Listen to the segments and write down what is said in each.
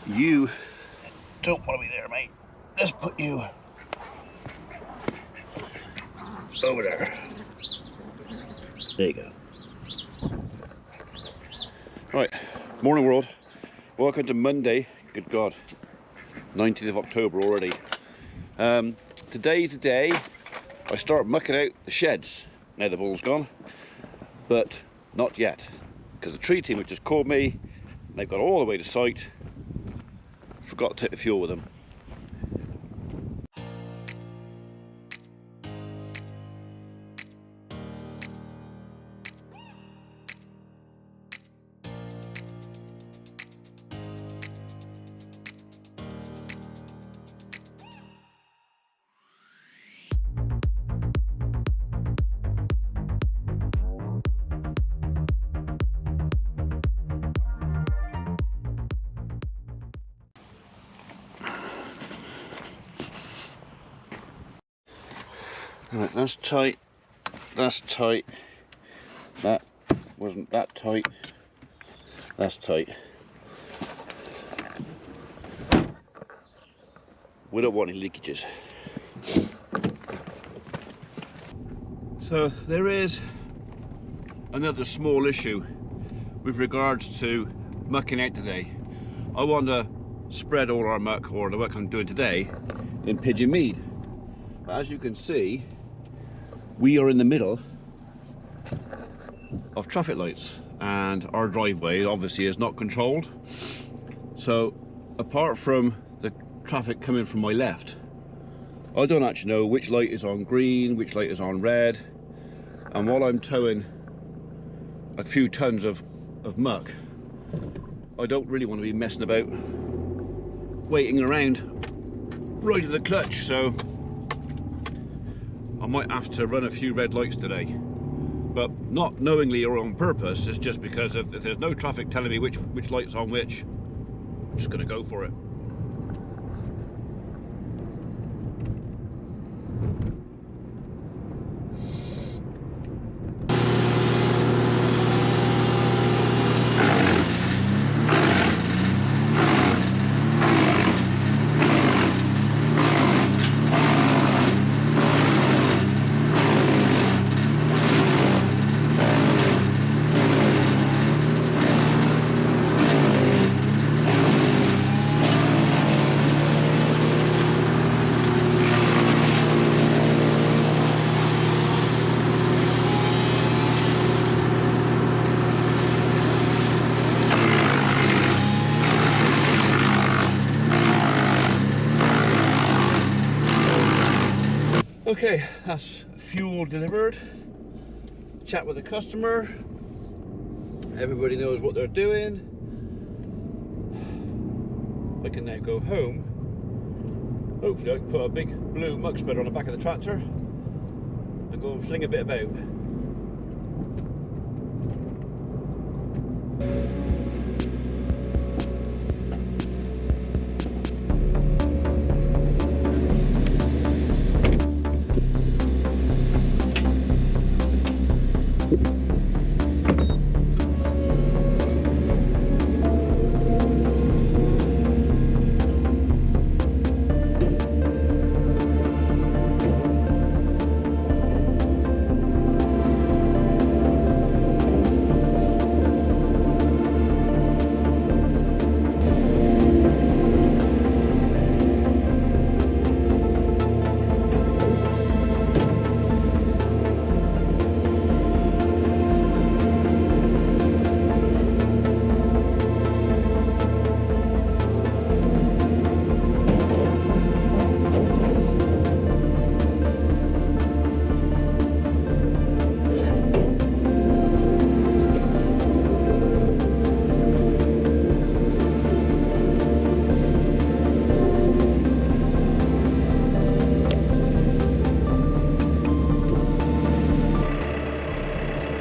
You don't want to be there, mate. Let's put you over there. There you go. Right, morning world. Welcome to Monday. Good God, 19th of October already. Today's the day I start mucking out the sheds. Now the ball's gone, but not yet, because the tree team have just called me. They've got all the way to site. Forgot to take the fuel with them. Right, that's tight, that's tight, that wasn't that tight, that's tight. We don't want any leakages. So there is another small issue with regards to mucking out today. I want to spread all our muck, or the work I'm doing today, in pigeon mead. But as you can see, we are in the middle of traffic lights and our driveway obviously is not controlled. So apart from the traffic coming from my left, I don't actually know which light is on green, which light is on red. And while I'm towing a few tons of muck, I don't really want to be messing about waiting around right at the clutch. So I might have to run a few red lights today, but not knowingly or on purpose. It's just because if there's no traffic telling me which light's on which, I'm just going to go for it. Okay, that's fuel delivered. Chat with the customer. Everybody knows what they're doing. I can now go home. Hopefully I can put a big blue muck spreader on the back of the tractor and go and fling a bit about.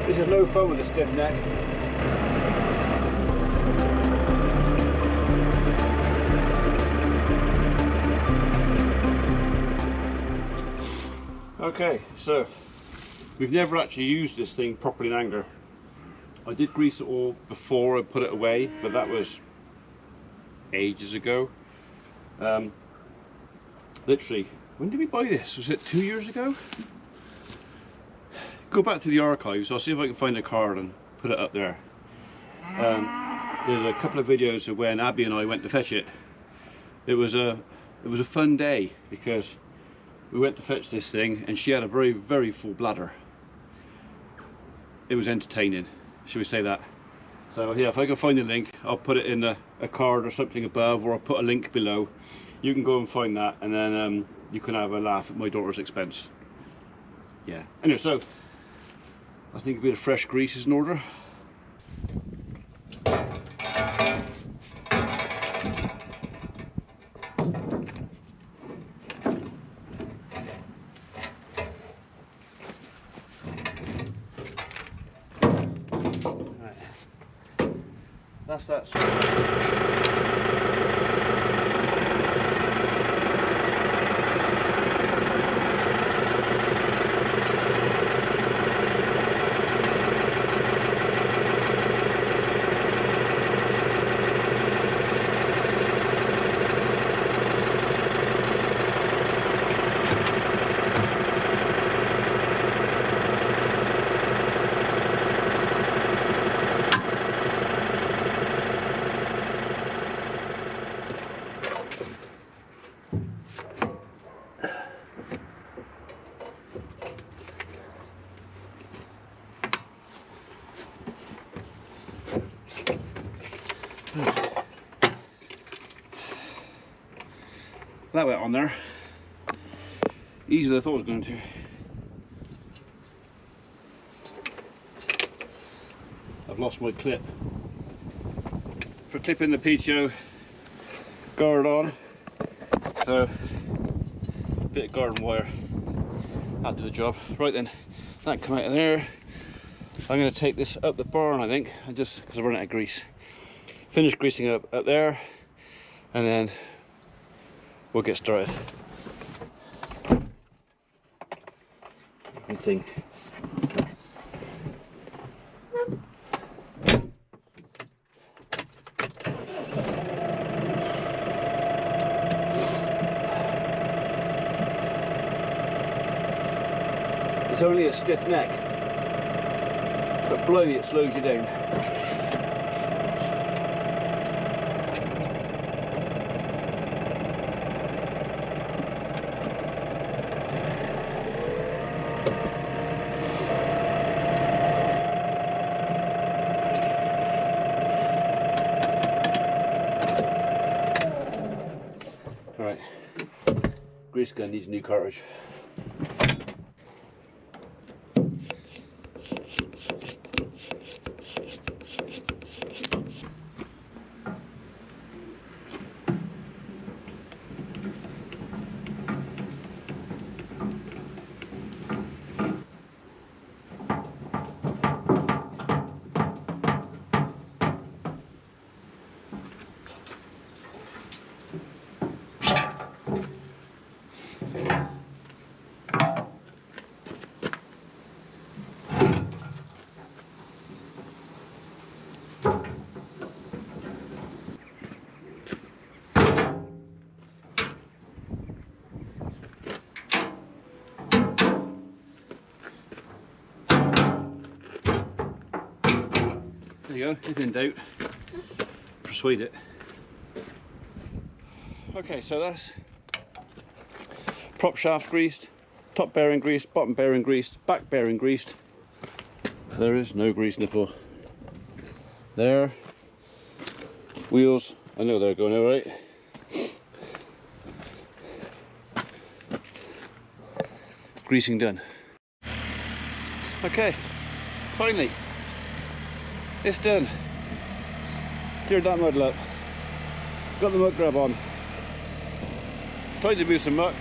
This is no fun with a stiff neck. Okay, so we've never actually used this thing properly in anger. I did grease it all before I put it away, but that was ages ago. Literally, when did we buy this? Was it 2 years ago? Go back to the archives. I'll see if I can find a card and put it up there. There's a couple of videos of when Abby and I went to fetch it. It was a fun day because we went to fetch this thing and she had a very full bladder. It was entertaining, should we say that? So yeah, if I can find the link, I'll put it in a card or something above, or I'll put a link below. You can go and find that, and then you can have a laugh at my daughter's expense. Yeah. Anyway, so I think a bit of fresh grease is in order. That's that. That went on there easier than I thought it was going to. I've lost my clip for clipping the PTO guard on, so a bit of garden wire that'll do the job. Right then, that come out of there. I'm going to take this up the barn, I think, and just because I've run out of grease, finish greasing up there, and then we'll get started. Everything. It's only a stiff neck, but blimey, it slows you down. Alright, grease gun needs a new cartridge. There you go, if in doubt, persuade it. Okay, so that's prop shaft greased, top bearing greased, bottom bearing greased, back bearing greased. There is no grease nipple. There. Wheels, I know they're going all right. Greasing done. Okay, finally. It's done. Cleared that muddle up. Got the muck grub on. Tried to move some muck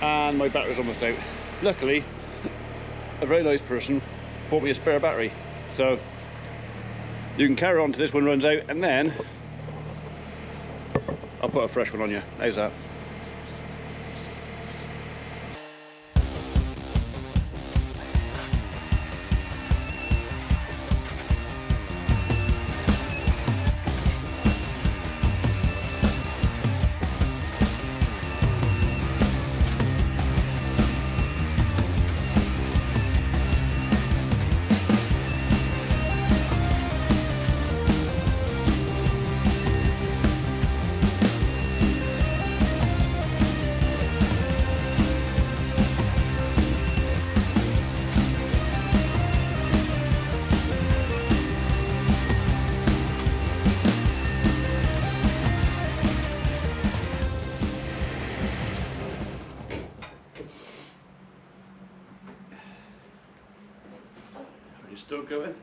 and my battery's almost out. Luckily, a very nice person bought me a spare battery. So you can carry on till this one runs out and then I'll put a fresh one on you. How's that? going.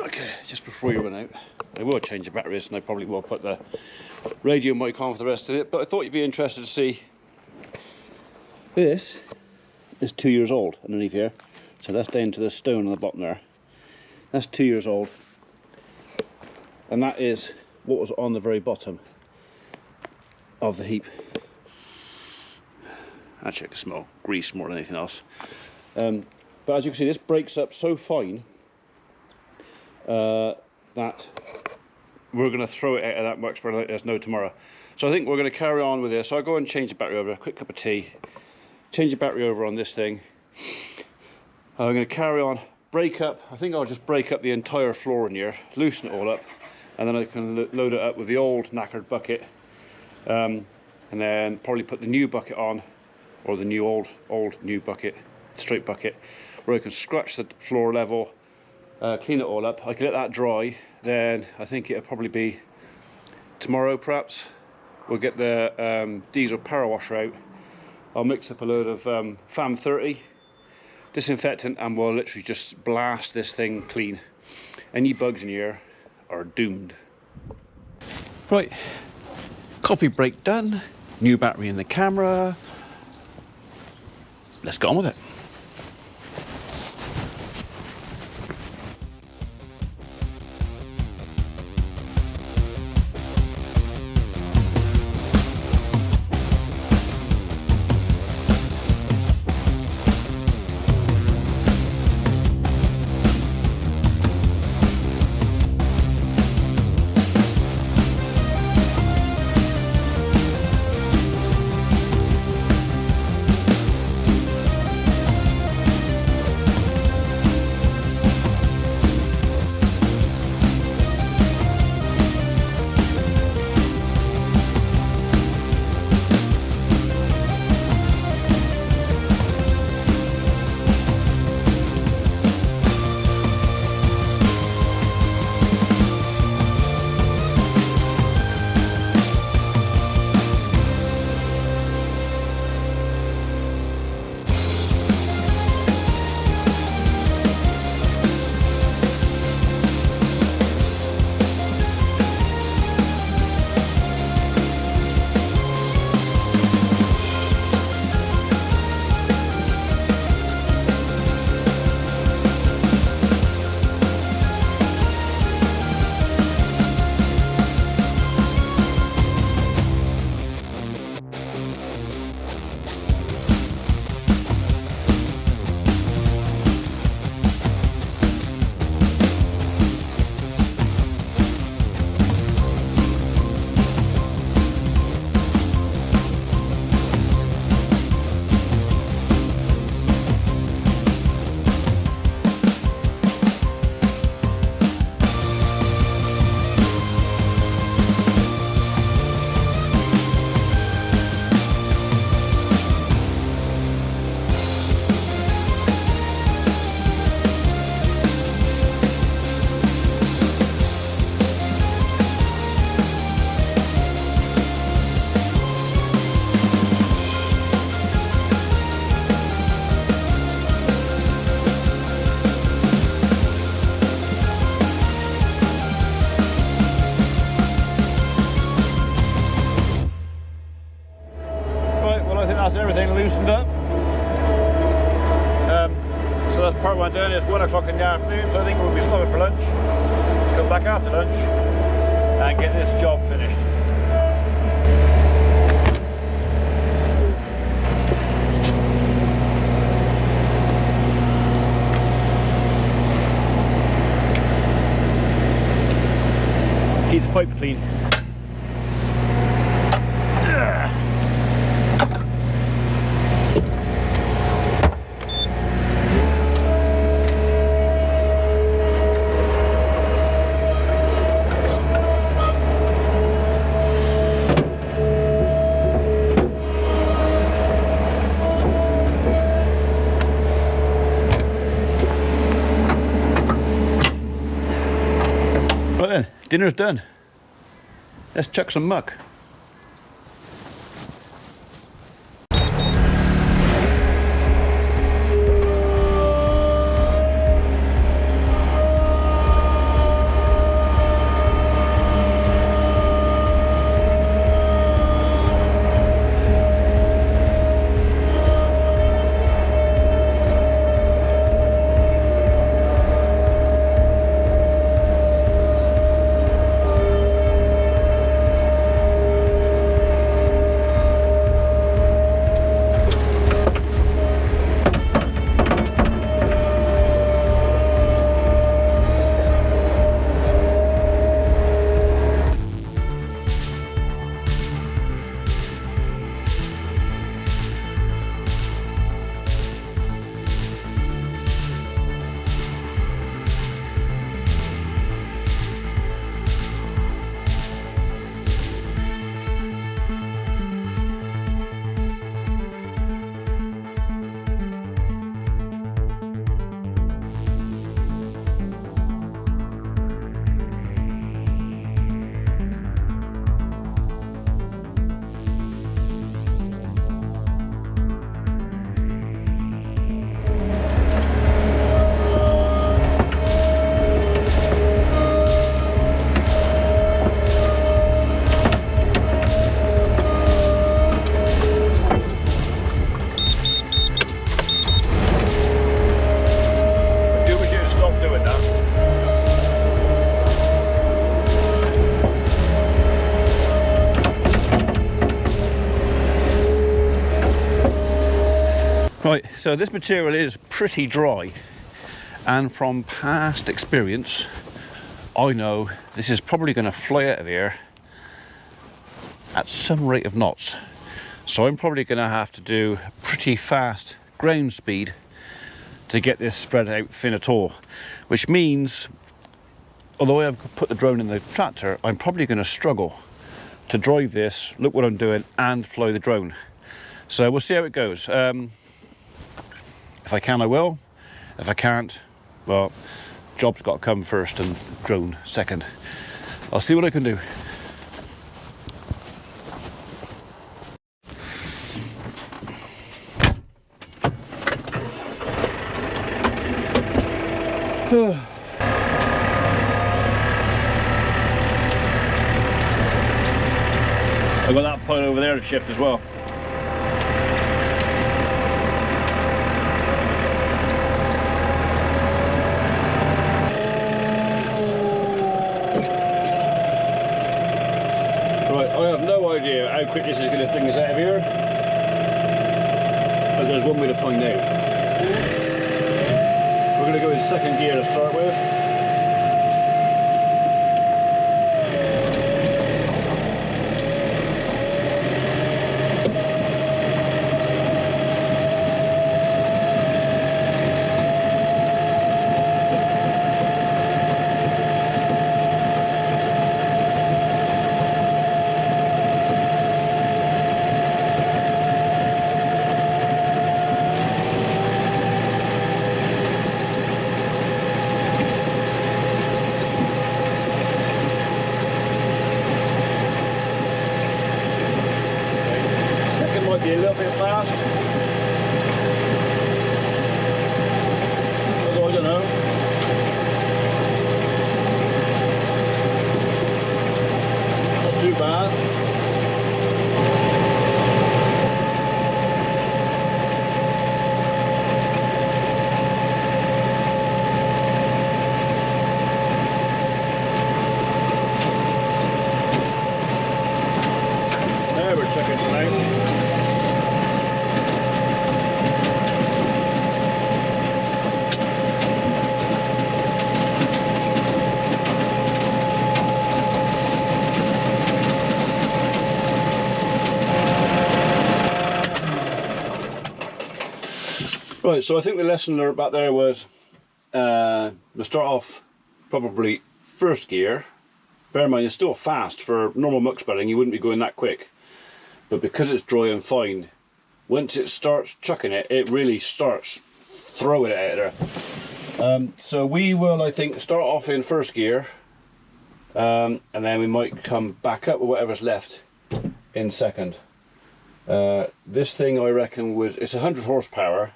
Okay, just before you run out, I will change the batteries and I probably will put the radio mic on for the rest of it, but I thought you'd be interested to see. This is 2 years old underneath here, so that's down to the stone on the bottom there. That's 2 years old, and that is what was on the very bottom of the heap. Actually, I can smell grease more than anything else. But as you can see, this breaks up so fine that we're going to throw it out of that muck spreader like there's no tomorrow. So I think we're going to carry on with this. So I'll go and change the battery over, a quick cup of tea, change the battery over on this thing. I'm going to carry on, break up. I think I'll just break up the entire floor in here, loosen it all up, and then I can load it up with the old knackered bucket, and then probably put the new bucket on, or the new old new bucket, straight bucket, where I can scratch the floor level, clean it all up. I can let that dry, then I think it'll probably be tomorrow perhaps. We'll get the diesel power washer out. I'll mix up a load of FAM 30 disinfectant and we'll literally just blast this thing clean. Any bugs in here are doomed. Right, coffee break done, new battery in the camera. Let's get on with it. That's everything loosened up. So that's part one done. It's 1 o'clock in the afternoon, so I think we'll be stopping for lunch. Come back after lunch and get this job finished. Keep the pipes clean. Right then, dinner's done. Let's chuck some muck. Right, so this material is pretty dry, and from past experience I know this is probably going to fly out of here at some rate of knots. So I'm probably going to have to do pretty fast ground speed to get this spread out thin at all, which means although I have put the drone in the tractor, I'm probably going to struggle to drive this, look what I'm doing, and fly the drone. So we'll see how it goes. If I can, I will. If I can't, well, job's got to come first and drone second. I'll see what I can do. I've got that pile over there to shift as well. Right, I have no idea how quick this is going to fling us out of here, but there's one way to find out. We're going to go in second gear to start with. Might be a little bit fast, although I don't know. Not too bad. There, we're chucking tonight. Right, so I think the lesson learned back there was to start off probably first gear. Bear in mind it's still fast for normal muck spreading, you wouldn't be going that quick. But because it's dry and fine, once it starts chucking it, it really starts throwing it out there. So we will, I think, start off in first gear, and then we might come back up with whatever's left in second. This thing I reckon it's 100 horsepower.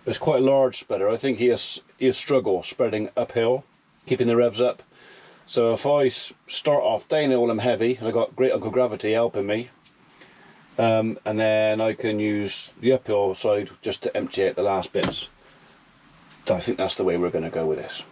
It's quite a large spreader. I think he'll struggle spreading uphill, keeping the revs up. So if I start off downhill, I'm heavy, and I've got Great Uncle Gravity helping me, and then I can use the uphill side just to empty out the last bits. So I think that's the way we're going to go with this.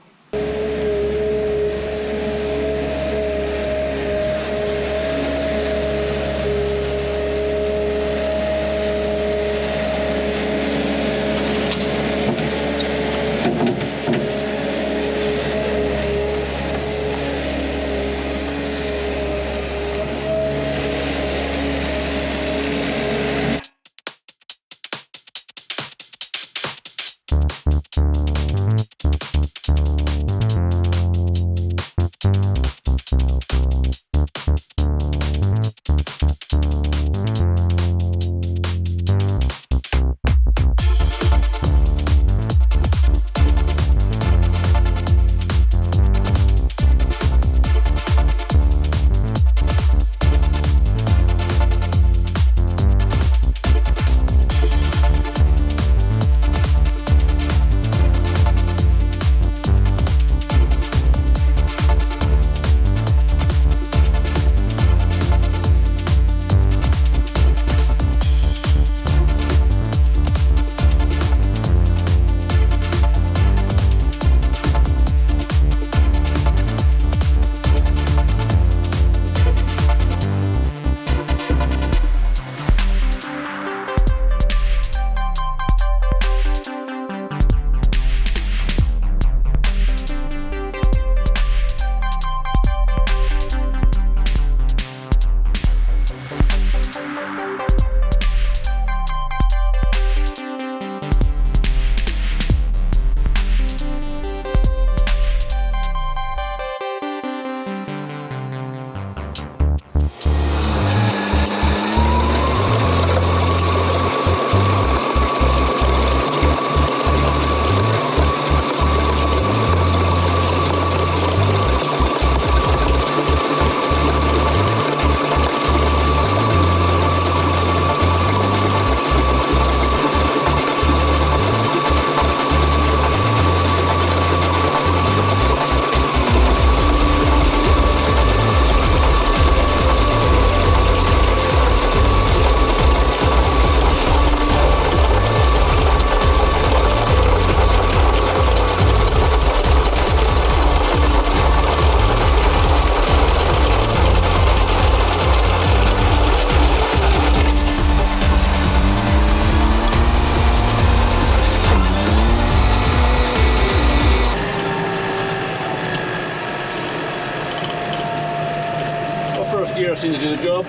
seem to do the job.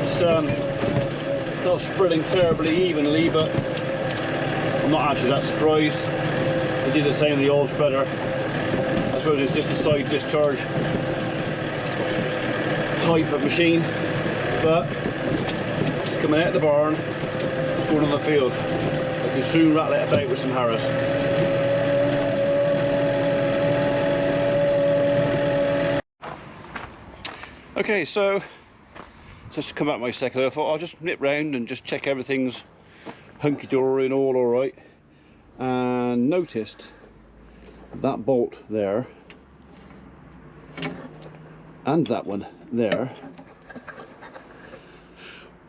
It's not spreading terribly evenly, but I'm not actually that surprised. We did the same in the oil spreader. I suppose it's just a side discharge type of machine, but it's coming out of the barn, it's going on the field. I can soon rattle it about with some harrows. Okay, so just to come back my second, I thought I'll just nip round and just check everything's hunky-dory and all alright, and noticed that bolt there and that one there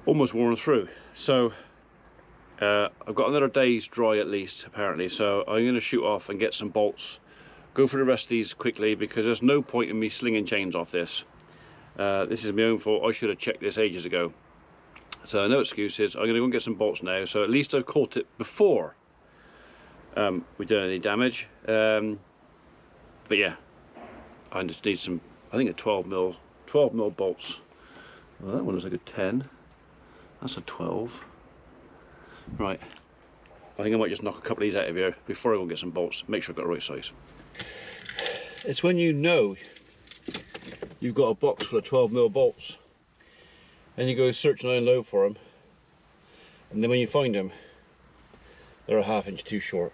almost worn through. So I've got another day's dry at least apparently, so I'm going to shoot off and get some bolts, go for the rest of these quickly, because there's no point in me slinging chains off this. This is my own fault. I should have checked this ages ago, so no excuses. I'm going to go and get some bolts now, so at least I've caught it before we've done any damage. But yeah, I just need some, I think a 12mm bolts. Well, that one looks like a 10. That's a 12. Right, I think I might just knock a couple of these out of here before I go and get some bolts, make sure I've got the right size. It's when you know you've got a box full of 12mm bolts and you go searching high and low for them, and then when you find them, they're a ½ inch too short.